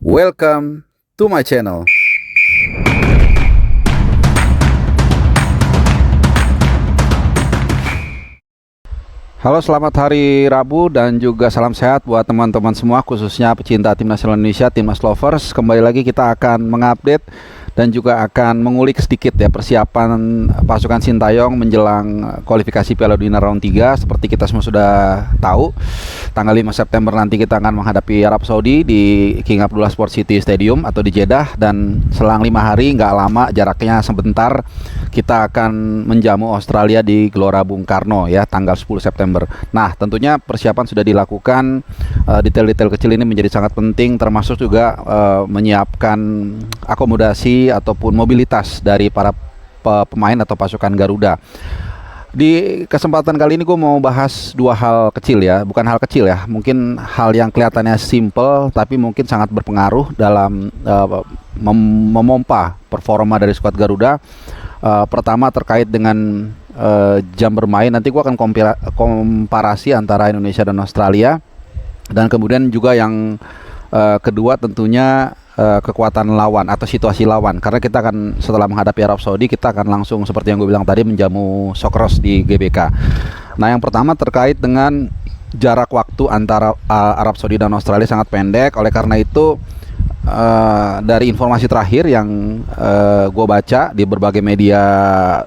Welcome to my channel. Halo, selamat hari Rabu dan juga salam sehat buat teman-teman semua, khususnya pecinta Tim Nasional Indonesia, Timnas Lovers. Kembali lagi kita akan mengupdate dan juga akan mengulik sedikit ya persiapan pasukan Sintayong menjelang kualifikasi Piala Dunia round 3. Seperti kita semua sudah tahu, tanggal 5 September nanti kita akan menghadapi Arab Saudi di King Abdullah Sport City Stadium atau di Jeddah, dan selang 5 hari, nggak lama, jaraknya sebentar, kita akan menjamu Australia di Gelora Bung Karno ya, tanggal 10 September. Nah, tentunya persiapan sudah dilakukan. Detail-detail kecil ini menjadi sangat penting, termasuk juga menyiapkan akomodasi ataupun mobilitas dari para pemain atau pasukan Garuda. Di kesempatan kali ini gue mau bahas dua hal kecil ya, bukan hal kecil ya, mungkin hal yang kelihatannya simple tapi mungkin sangat berpengaruh dalam memompa performa dari skuad Garuda. Pertama terkait dengan jam bermain. Nanti gue akan komparasi antara Indonesia dan Australia, dan kemudian juga yang kedua tentunya kekuatan lawan atau situasi lawan, karena kita akan setelah menghadapi Arab Saudi, kita akan langsung seperti yang gue bilang tadi menjamu Socceroos di GBK. Nah, yang pertama terkait dengan jarak waktu antara Arab Saudi dan Australia sangat pendek. Oleh karena itu dari informasi terakhir yang gue baca di berbagai media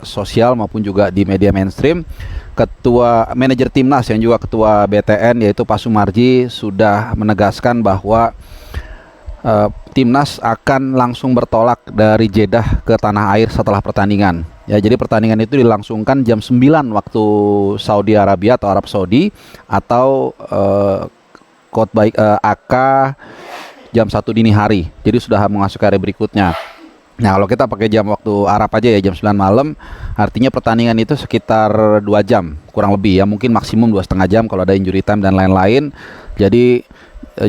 sosial maupun juga di media mainstream, ketua manajer timnas yang juga ketua BTN yaitu Pak Sumarji sudah menegaskan bahwa timnas akan langsung bertolak dari Jeddah ke tanah air setelah pertandingan. Ya, jadi pertandingan itu dilangsungkan jam 9 waktu Saudi Arabia atau Arab Saudi, atau AK jam 1 dini hari. Jadi sudah memasuki hari berikutnya. Nah, kalau kita pakai jam waktu Arab aja ya, jam 9 malam, artinya pertandingan itu sekitar 2 jam kurang lebih ya, mungkin maksimum 2,5 jam kalau ada injury time dan lain-lain. Jadi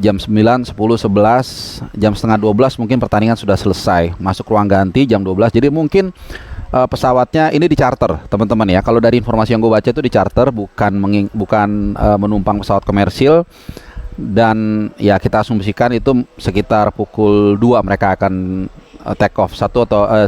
jam 9, 10, 11, jam setengah 12 mungkin pertandingan sudah selesai, masuk ruang ganti jam 12. Jadi mungkin pesawatnya ini di-charter teman-teman ya. Kalau dari informasi yang gue baca itu di-charter, bukan menumpang pesawat komersil. Dan ya kita asumsikan itu sekitar pukul 2 mereka akan take off,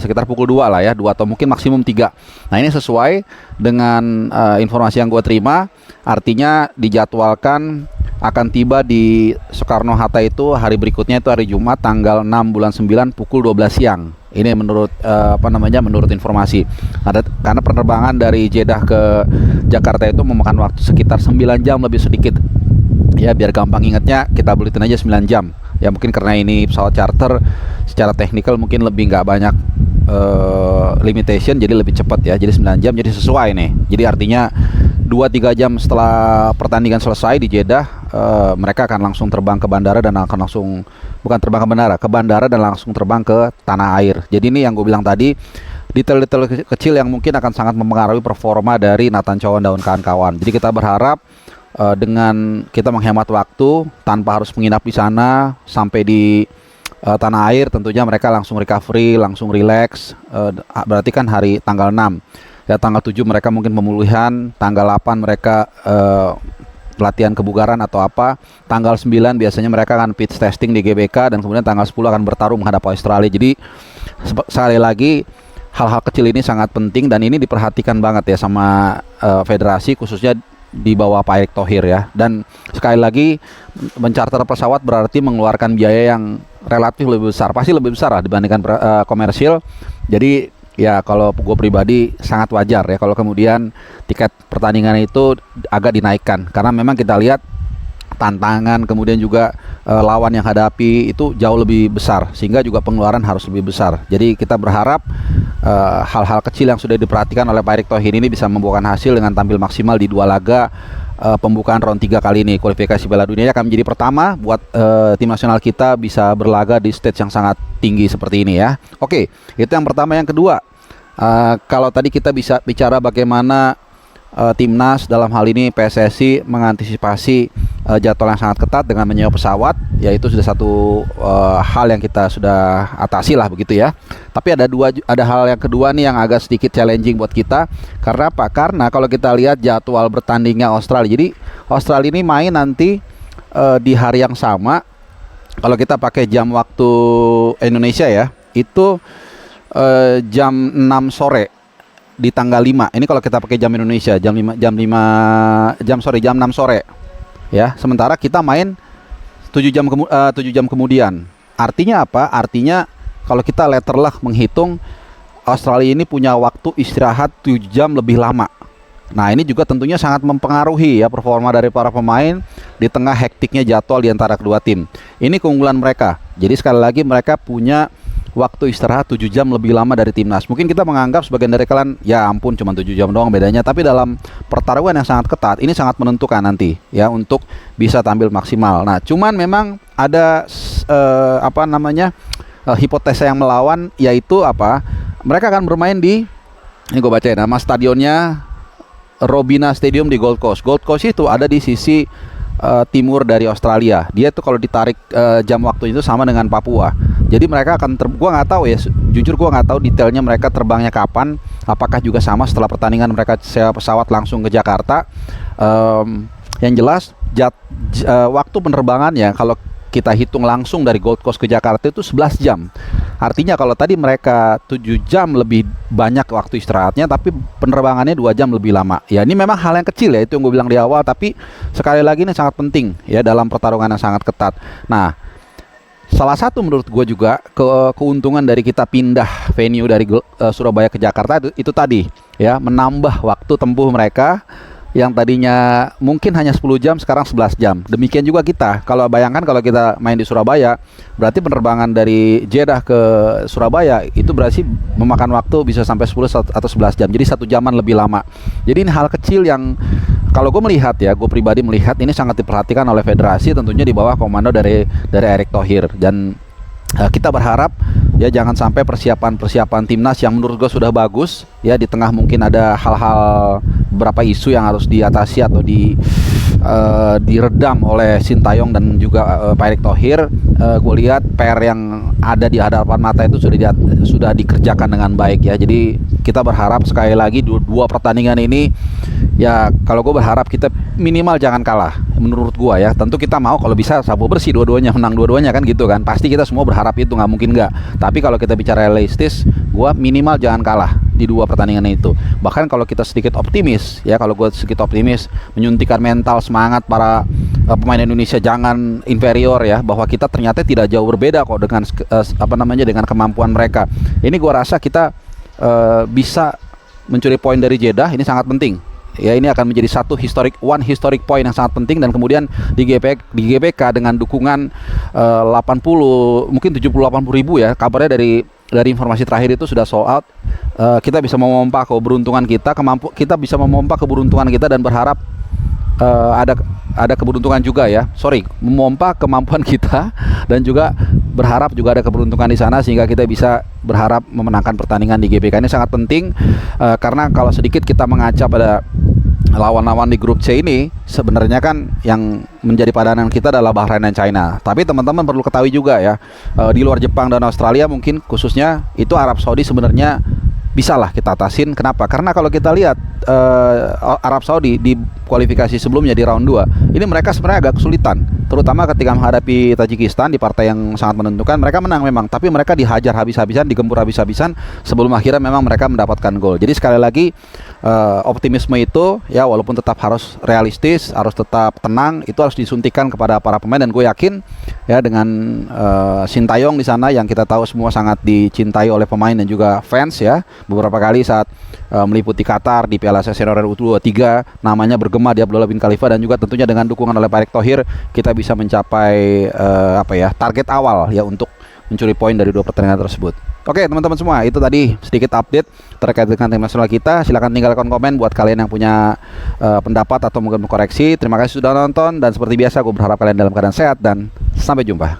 sekitar pukul 2 lah ya, 2 atau mungkin maksimum 3. Nah, ini sesuai dengan informasi yang gue terima, artinya dijadwalkan akan tiba di Soekarno-Hatta itu hari berikutnya, itu hari Jumat tanggal 6 bulan 9 pukul 12 siang. Ini menurut menurut informasi. Karena penerbangan dari Jeddah ke Jakarta itu memakan waktu sekitar 9 jam lebih sedikit. Ya, biar gampang ingatnya kita buletin aja 9 jam. Ya, mungkin karena ini pesawat charter, secara teknikal mungkin lebih nggak banyak limitation, jadi lebih cepat ya. Jadi 9 jam, jadi sesuai nih. Jadi artinya 2-3 jam setelah pertandingan selesai di Jeddah, mereka akan langsung terbang ke bandara dan akan langsung, bukan terbang ke bandara dan langsung terbang ke tanah air. Jadi ini yang gue bilang tadi, detail-detail kecil yang mungkin akan sangat mempengaruhi performa dari Nathan Chow dan kawan-kawan. Jadi kita berharap dengan kita menghemat waktu tanpa harus menginap di sana, sampai di tanah air tentunya mereka langsung recovery, langsung relax. Berarti kan hari tanggal 6 ya, tanggal 7 mereka mungkin pemulihan, tanggal 8 mereka latihan kebugaran atau apa, tanggal 9 biasanya mereka akan pitch testing di GBK, dan kemudian tanggal 10 akan bertarung menghadapi Australia. Jadi sekali lagi, hal-hal kecil ini sangat penting dan ini diperhatikan banget ya sama federasi, khususnya di bawah Pak Erick Thohir ya. Dan sekali lagi, mencarter pesawat berarti mengeluarkan biaya yang relatif lebih besar, pasti lebih besar lah dibandingkan komersil. Jadi ya, kalau gue pribadi sangat wajar ya kalau kemudian tiket pertandingan itu agak dinaikkan, karena memang kita lihat tantangan kemudian juga lawan yang hadapi itu jauh lebih besar, sehingga juga pengeluaran harus lebih besar. Jadi kita berharap hal-hal kecil yang sudah diperhatikan oleh Pak Erick Thohir ini bisa membuahkan hasil dengan tampil maksimal di 2 laga pembukaan round 3 kali ini. Kualifikasi Piala Dunia akan menjadi pertama buat tim nasional kita bisa berlaga di stage yang sangat tinggi seperti ini ya. Oke, itu yang pertama. Yang kedua, kalau tadi kita bisa bicara bagaimana timnas, dalam hal ini PSSI, mengantisipasi jadwal yang sangat ketat dengan menyewa pesawat, yaitu sudah satu hal yang kita sudah atasi lah begitu ya. Tapi ada hal yang kedua nih yang agak sedikit challenging buat kita. Karena apa? Karena kalau kita lihat jadwal bertandingnya Australia, jadi Australia ini main nanti di hari yang sama kalau kita pakai jam waktu Indonesia ya, itu jam 6 sore di tanggal 5. Ini kalau kita pakai jam Indonesia, jam 6 sore. Ya, sementara kita main 7 jam kemudian. Artinya apa? Artinya kalau kita letterlah menghitung, Australia ini punya waktu istirahat 7 jam lebih lama. Nah, ini juga tentunya sangat mempengaruhi ya performa dari para pemain di tengah hektiknya jadwal di antara kedua tim. Ini keunggulan mereka. Jadi sekali lagi mereka punya waktu istirahat 7 jam lebih lama dari timnas. Mungkin kita menganggap sebagian dari kalian, ya ampun cuma 7 jam doang bedanya. Tapi dalam pertarungan yang sangat ketat, ini sangat menentukan nanti ya untuk bisa tampil maksimal. Nah, cuman memang ada hipotesa yang melawan, yaitu apa? Mereka akan bermain di, ini gue bacain nama stadionnya, Robina Stadium di Gold Coast. Gold Coast itu ada di sisi timur dari Australia. Dia tuh kalau ditarik jam waktu itu sama dengan Papua. Jadi mereka akan gua nggak tahu ya, jujur gua nggak tahu detailnya mereka terbangnya kapan. Apakah juga sama setelah pertandingan mereka sewa pesawat langsung ke Jakarta. Yang jelas waktu penerbangannya kalau kita hitung langsung dari Gold Coast ke Jakarta itu 11 jam. Artinya kalau tadi mereka 7 jam lebih banyak waktu istirahatnya, tapi penerbangannya 2 jam lebih lama. Ya, ini memang hal yang kecil ya, itu yang gue bilang di awal, tapi sekali lagi ini sangat penting ya dalam pertarungan yang sangat ketat. Nah, salah satu menurut gue juga keuntungan dari kita pindah venue dari Surabaya ke Jakarta itu tadi ya, menambah waktu tempuh mereka yang tadinya mungkin hanya 10 jam sekarang 11 jam. Demikian juga kita. Kalau bayangkan kalau kita main di Surabaya, berarti penerbangan dari Jeddah ke Surabaya itu berarti memakan waktu bisa sampai 10 atau 11 jam. Jadi 1 jaman lebih lama. Jadi ini hal kecil yang kalau gue melihat ya, gue pribadi melihat ini sangat diperhatikan oleh federasi, tentunya di bawah komando dari Erick Thohir. Dan kita berharap ya jangan sampai persiapan timnas yang menurut gue sudah bagus ya, di tengah mungkin ada hal-hal beberapa isu yang harus diatasi atau diredam oleh Sintayong dan juga Pak Erick Thohir. Gue lihat PR yang ada di hadapan mata itu sudah dikerjakan dengan baik ya. Jadi kita berharap sekali lagi dua pertandingan ini ya, kalau gue berharap kita minimal jangan kalah. Menurut gue ya, tentu kita mau kalau bisa sapu bersih dua-duanya, menang dua-duanya kan gitu kan. Pasti kita semua berharap itu, nggak mungkin nggak. Tapi kalau kita bicara realistis, gue minimal jangan kalah di dua pertandingan itu. Bahkan kalau kita sedikit optimis ya, kalau gue sedikit optimis, menyuntikkan mental semangat para pemain Indonesia, jangan inferior ya, bahwa kita ternyata tidak jauh berbeda kok dengan dengan kemampuan mereka. Ini gue rasa kita bisa mencuri poin dari Jeddah, ini sangat penting. Ya, ini akan menjadi historic point yang sangat penting. Dan kemudian di GBK dengan dukungan 80 mungkin 70-80 ribu ya, kabarnya dari informasi terakhir itu sudah sold out. Kita bisa memompa keberuntungan kita bisa memompa keberuntungan kita dan berharap ada keberuntungan juga ya. Memompa kemampuan kita dan juga berharap juga ada keberuntungan di sana sehingga kita bisa berharap memenangkan pertandingan di GBK. Ini sangat penting karena kalau sedikit kita mengaca pada lawan-lawan di grup C ini, sebenarnya kan yang menjadi padanan kita adalah Bahrain dan China. Tapi teman-teman perlu ketahui juga ya, di luar Jepang dan Australia mungkin khususnya itu Arab Saudi sebenarnya bisalah kita atasin. Kenapa? Karena kalau kita lihat Arab Saudi di kualifikasi sebelumnya di round 2, ini mereka sebenarnya agak kesulitan, terutama ketika menghadapi Tajikistan di partai yang sangat menentukan. Mereka menang memang, tapi mereka dihajar habis-habisan, digempur habis-habisan sebelum akhirnya memang mereka mendapatkan gol. Jadi sekali lagi optimisme itu ya, walaupun tetap harus realistis, harus tetap tenang, itu harus disuntikan kepada para pemain. Dan gue yakin ya dengan Sintayong di sana yang kita tahu semua sangat dicintai oleh pemain dan juga fans ya, beberapa kali saat meliputi Qatar di Piala AFF Senior U23 namanya bergema di Abdullah bin Khalifa, dan juga tentunya dengan dukungan oleh Pak Erick Thohir kita bisa mencapai target awal ya untuk mencuri poin dari dua pertandingan tersebut. Oke teman-teman semua, itu tadi sedikit update terkait dengan tim nasional kita. Silahkan tinggalkan komen buat kalian yang punya pendapat atau mungkin mengkoreksi. Terima kasih sudah nonton, dan seperti biasa gue berharap kalian dalam keadaan sehat dan sampai jumpa.